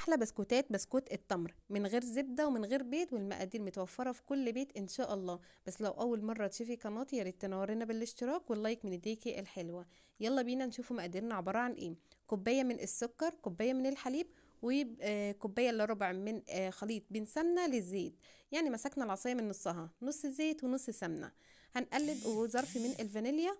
احلى بسكوتات بسكوت التمر من غير زبده ومن غير بيض، والمقادير متوفره في كل بيت ان شاء الله. بس لو اول مره تشوفي قناتي يا ريت تنورينا بالاشتراك واللايك من ايديكي الحلوه. يلا بينا نشوفوا مقاديرنا عباره عن ايه. كوبايه من السكر، كوبايه من الحليب، وكوبايه الا ربع من خليط بين سمنه للزيت. يعني مسكنا العصايه من نصها، نص زيت ونص سمنه. هنقلب وظرف من الفانيليا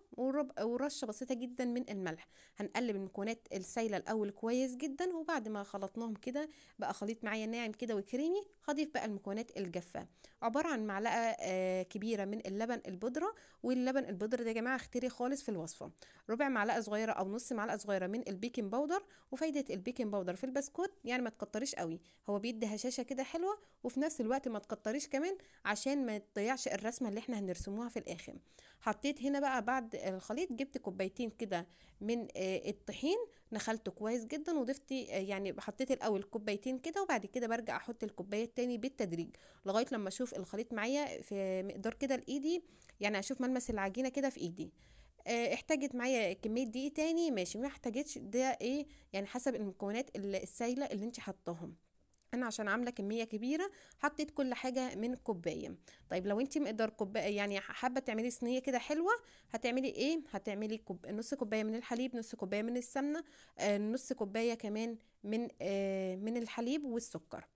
ورشه بسيطه جدا من الملح. هنقلب المكونات السايله الاول كويس جدا، وبعد ما خلطناهم كده بقى خليط معايا ناعم كده وكريمي، هضيف بقى المكونات الجافه. عباره عن معلقه كبيره من اللبن البودره. واللبن البودره ده يا جماعه اختياري خالص في الوصفه. ربع معلقه صغيره او نص معلقه صغيره من البيكنج باودر. وفايده البيكنج باودر في البسكوت يعني ما تكتريش قوي، هو بيدي هشاشه كده حلوه، وفي نفس الوقت ما تكتريش كمان عشان ما تضيعش الرسمه اللي احنا هنرسموها في الاخر. حطيت هنا بقى بعد الخليط جبت كوبايتين كده من الطحين، نخلته كويس جدا وضفت يعني حطيت الاول كوبايتين كده، وبعد كده برجع احط الكوبايه التاني بالتدريج لغايه لما اشوف الخليط معايا في مقدار كده لايدي، يعني اشوف ملمس العجينه كده في ايدي. احتاجت معايا كميه دقيق تاني ماشي، ما احتاجتش ده ايه يعني حسب المكونات السايله اللي انت حطاهم. انا عشان عامله كميه كبيره حطيت كل حاجه من كوبايه. طيب لو انت مقدار كوبايه يعني حابه تعملي صينيه كده حلوه، هتعملي ايه؟ هتعملي نص كوبايه من الحليب، نص كوبايه من السمنه، نص كوبايه كمان من الحليب والسكر.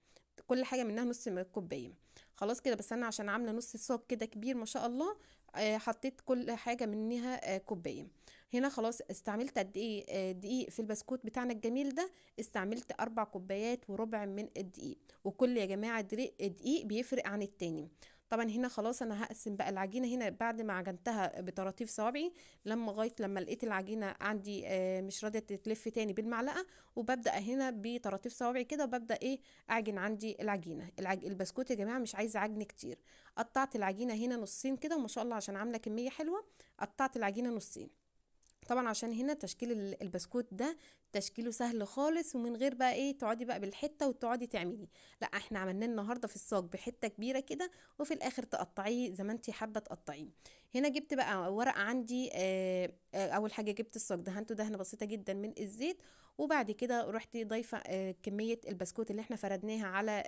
كل حاجه منها نص كوبايه. خلاص كده، بس انا عشان عامله نص صاج كده كبير ما شاء الله، حطيت كل حاجه منها كوبايه. هنا خلاص استعملت قد ايه دقيق في البسكوت بتاعنا الجميل ده. استعملت 4 كوبايات وربع من الدقيق، وكل يا جماعه دقيق بيفرق عن التاني. طبعا هنا خلاص انا هقسم بقى العجينه هنا بعد ما عجنتها بطراطيف صوابعي، لغايه لما لقيت العجينه عندي مش راضيه تتلف تاني بالمعلقه، وببدا هنا بطراطيف صوابعي كده وببدا ايه اعجن عندي العجينه. البسكوت يا جماعه مش عايزه عجن كتير. قطعت العجينه هنا نصين كده، وما شاء الله عشان عامله كميه حلوه قطعت العجينه نصين. طبعا عشان هنا تشكيل البسكوت ده تشكيله سهل خالص، ومن غير بقى ايه تقعدي بقى بالحته وتقعدي تعملي. لا احنا عملناه النهارده في الصاج بحته كبيره كده، وفي الاخر تقطعيه زي ما انت حابه تقطعيه. هنا جبت بقى ورق عندي اول حاجه جبت الصاج دهنته دهنه بسيطه جدا من الزيت، وبعد كده رحت ضايفه كميه البسكوت اللي احنا فردناها على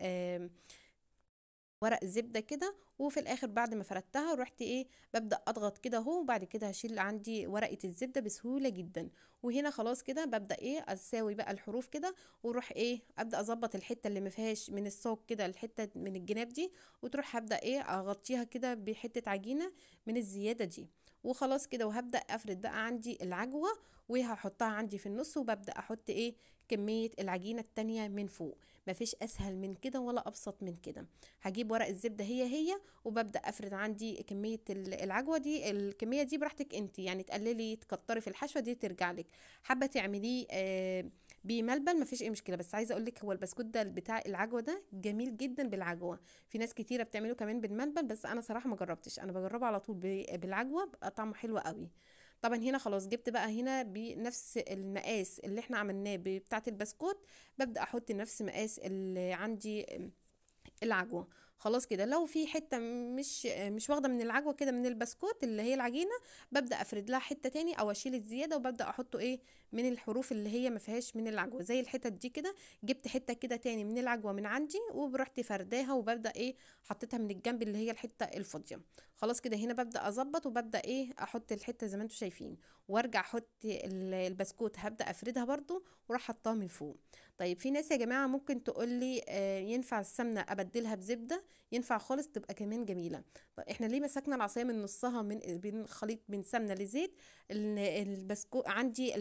ورق الزبده كده. وفي الاخر بعد ما فردتها رحت ايه ببدا اضغط كده اهو، وبعد كده هشيل عندي ورقه الزبده بسهوله جدا. وهنا خلاص كده ببدا ايه اساوي بقى الحروف كده، واروح ايه ابدا اظبط الحته اللي ما فيهاش من الصاج كده، الحته من الجناب دي، وتروح هبدا ايه اغطيها كده بحته عجينه من الزياده دي. وخلاص كده وهبدا افرد بقى عندي العجوه، وهحطها عندي في النص، وببدا احط ايه كميه العجينه التانية من فوق. مفيش اسهل من كده ولا ابسط من كده. هجيب ورق الزبده هي وببدا افرد عندي كميه العجوه دي. الكميه دي براحتك انت، يعني تقللي تكتري في الحشوه دي ترجع لك. حابه تعمليه بملبن مفيش اي مشكله، بس عايزه اقول لك هو البسكوت ده بتاع العجوه ده جميل جدا بالعجوه. في ناس كتيره بتعمله كمان بالملبن، بس انا صراحه ما جربتش، انا بجربه على طول بالعجوه بقى طعمه حلو قوي. طبعا هنا خلاص جبت بقى هنا بنفس المقاس اللي احنا عملناه بتاعه البسكوت، ببدا احط نفس مقاس اللي عندي العجوه. خلاص كده لو في حته مش واخده من العجوه كده من البسكوت اللي هي العجينه، ببدا افرد لها حته تاني او اشيل الزياده، وببدا احطه ايه من الحروف اللي هي ما فيهاش من العجوه زي الحتت دي كده. جبت حته كده تاني من العجوه من عندي ورحت فرداها، وببدا ايه حطيتها من الجنب اللي هي الحته الفاضيه. خلاص كده هنا ببدا اظبط وببدا ايه احط الحته زي ما انتم شايفين، وارجع احط البسكوت هبدا افردها برضو واروح حطها من فوق. طيب في ناس يا جماعه ممكن تقول لي ينفع السمنه ابدلها بزبده؟ ينفع خالص تبقى كمان جميله. طب احنا ليه مسكنا العصايه من نصها من خليط من سمنه لزيت؟ البسكوت عندي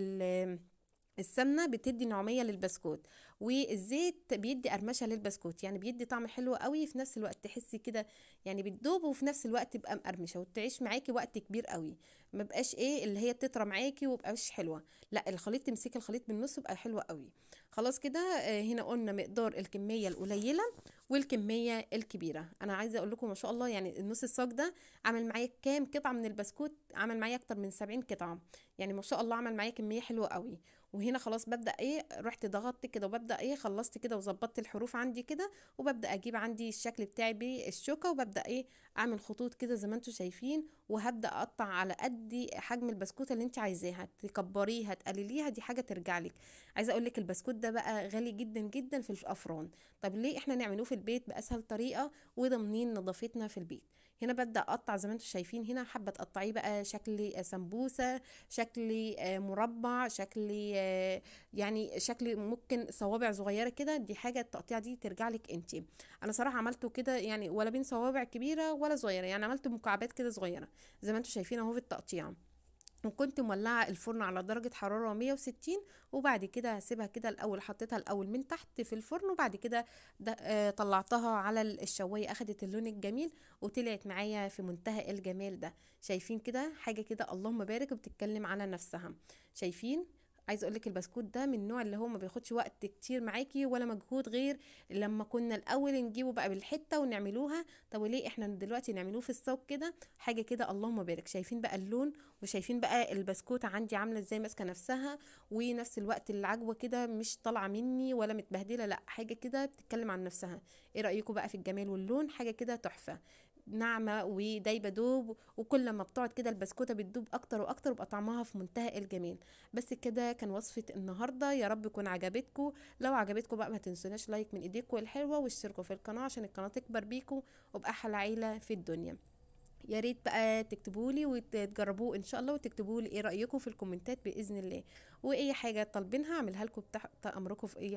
السمنه بتدي نعوميه للبسكوت، والزيت بيدي قرمشه للبسكوت، يعني بيدي طعم حلو قوي في نفس الوقت تحسي كده يعني بتدوب، وفي نفس الوقت تبقى مقرمشه وتعيش معاكي وقت كبير قوي. ما بقاش ايه اللي هي بتطرى معاكي ومبقاش حلوه. لا الخليط تمسكي الخليط من النص يبقى حلو قوي. خلاص كده هنا قلنا مقدار الكميه القليله والكميه الكبيره. انا عايزه اقول لكم ما شاء الله يعني النص الصاج ده عمل معايا كام قطعه من البسكوت؟ عمل معايا اكتر من 70 قطعه، يعني ما شاء الله عمل معايا كميه حلوه قوي. وهنا خلاص ببدأ ايه، رحت ضغطت كده وببدأ ايه، خلصت كده وظبطت الحروف عندي كده، وببدأ اجيب عندي الشكل بتاعي بالشوكة وببدأ ايه اعمل خطوط كده زي ما انتوا شايفين، وهبدأ اقطع على قد حجم البسكوتة اللي انت عايزاها، تكبريها تقلليها دي حاجة ترجع لك. عايزة اقول لك البسكوت ده بقى غالي جدا جدا في الافران، طب ليه احنا نعملوه في البيت باسهل طريقة وضامنين نظافتنا في البيت. هنا ببدأ اقطع زي ما انتوا شايفين، هنا حابة تقطعيه بقى شكل سمبوسة، شكل مربع، شكل يعني شكل ممكن صوابع صغيره كده، دي حاجه التقطيع دي ترجع لك انت. انا صراحه عملته كده يعني ولا بين صوابع كبيره ولا صغيره، يعني عملته مكعبات كده صغيره زي ما انتم شايفين اهو في التقطيع. وكنت مولعه الفرن على درجه حراره 160، وبعد كده هسيبها كده الاول، حطيتها الاول من تحت في الفرن، وبعد كده طلعتها على الشوايه، اخدت اللون الجميل وطلعت معايا في منتهى الجمال ده. شايفين كده حاجه كده اللهم بارك وبتتكلم على نفسها. شايفين؟ عايزه اقول لك البسكوت ده من النوع اللي هو ما بياخدش وقت كتير معاكي ولا مجهود، غير لما كنا الاول نجيبه بقى بالحته ونعملوها. طب وليه احنا دلوقتي نعملوه في الصاج كده؟ حاجه كده اللهم بارك. شايفين بقى اللون، وشايفين بقى البسكوتة عندي عاملة ازاي ماسكة نفسها، ونفس الوقت العجوة كده مش طالعة مني ولا متبهدلة، لا حاجة كده بتتكلم عن نفسها. ايه رأيكم بقى في الجمال واللون؟ حاجة كده تحفة، ناعمة ودايبة دوب، وكل ما بتقعد كده البسكوتة بتدوب اكتر واكتر، وبقى طعمها في منتهى الجمال. بس كده كان وصفة النهاردة، يا رب تكون عجبتكم. لو عجبتكم بقى ما تنسوناش لايك من ايديكم الحلوة، واشتركوا في القناة عشان القناة تكبر بيكم وبأحلى عيلة في الدنيا. يا ريت بقى تكتبوا لي وتجربوه ان شاء الله، وتكتبوا لي ايه رايكم في الكومنتات باذن الله، واي حاجه طالبينها اعملها لكم تحت امركم في ايه